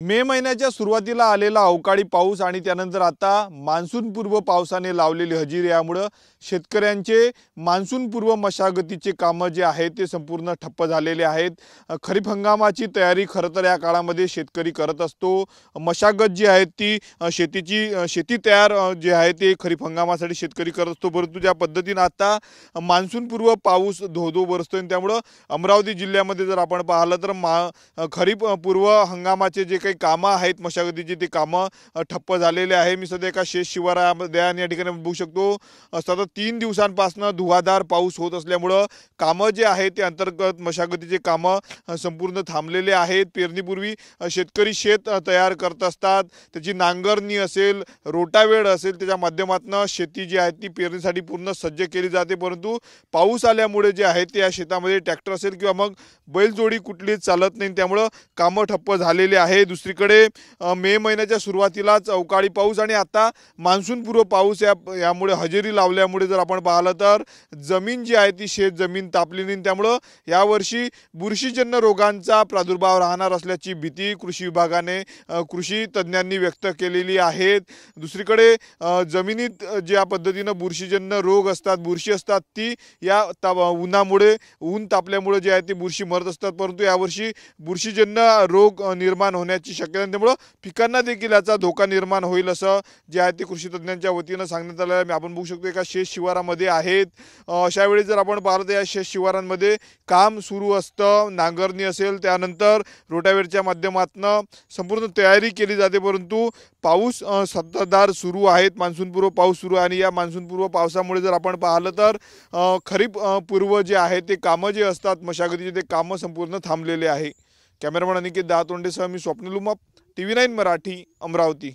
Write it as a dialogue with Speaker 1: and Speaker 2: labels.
Speaker 1: मे महिन्याच्या सुरुवातीला आलेला अवकाळी पाऊस आणि त्यानंतर आता मान्सून पूर्व पावसाने लावलेली हजेरी यामुळे शेतकऱ्यांचे मान्सून पूर्व मशागतीचे कामं जे आहेत ते संपूर्ण ठप्प झालेले आहेत। खरीप हंगामाची तयारी खरं तर या काळामध्ये शेतकरी करत असतो। मशागत जी आहे ती शेती तयार जे आहे ते खरीप हंगामासाठी शेतकरी करत असतो, परंतु ज्या पद्धतीने आता मान्सून पूर्व पाऊस धो बरसतोय त्यामुळे अमरावती जिल्ह्यामध्ये जर आपण पाहिलं तर खरीप पूर्व हंगामाचे जे काही कामं आहेत मशागतीची ते कामं ठप्प झालेले आहे। मी सध्या एका शेत शिवारामध्ये आणि या ठिकाणी बघू शकतो सतत 3 दिवसांपासून धुवाधार पाऊस होत असल्यामुळे कामं जे आहेत ते अंतर्गत मशागतीचे कामं संपूर्ण थांबलेले आहेत। पेरणीपूर्वी शेतकरी शेत तयार करत असतात, त्याची नांगरणी असेल, रोटावेड असेल, त्याच्या माध्यमातून शेती जी आहे ती पेरणीसाठी पूर्ण सज्ज केली जाते, परंतु पाऊस आल्यामुळे जे आहे ते या शेतामध्ये ट्रॅक्टर असेल किंवा मग बैलजोडी कुठलीच चालत नाही, त्यामुळे कामं ठप्प झालेले आहे। दुसरीकडे मे महिन्याच्या सुरुवातीलाच अवकाळी पाऊस आणि आता मान्सून पूर्व पाऊस यामुळे हजेरी लावल्यामुळे जर आपण पाहिलं तर जमीन जी आहे ती शेत जमीन तापली नाही, त्यामुळे यावर्षी बुरशीजन्य रोगांचा प्रादुर्भाव राहणार असल्याची भीती कृषी विभागाने कृषी तज्ञांनी व्यक्त केलेली आहे। दुसरीकडे जमिनीत ज्या पद्धतीने बुरशीजन्य रोग असतात, बुरशी असतात, ती या उन्हामुळे ऊन तापल्यामुळे जे आहे ती बुरशी मरत असतात, परंतु यावर्षी बुरशीजन्य रोग निर्माण होण्याची शक्यता, त्यामुळे पिकांना देखील याचा धोका निर्माण होईल असं जे आहे ते कृषी तज्ञांच्या वतीनं सांगण्यात आलं आहे। आपण बघू शकतो एका शेत शिवारामध्ये आहेत। अशा वेळी जर आपण पाहिलं तर या शेत शिवारांमध्ये काम सुरू असतं, नांगरणी असेल, त्यानंतर रोटावेटच्या माध्यमातून संपूर्ण तयारी केली जाते, परंतु पाऊस संततधार सुरू आहेत, मान्सूनपूर्व पाऊस सुरू आहे आणि या मान्सूनपूर्व पावसामुळे जर आपण पाहिलं तर खरीप पूर्व जे आहे ते कामं जे असतात मशागतीचे ते कामं संपूर्ण थांबलेले आहे। कॅमेरामन अनिकेत दातोंडेसह मी स्वप्नील उमाप, TV9 मराठी, अमरावती।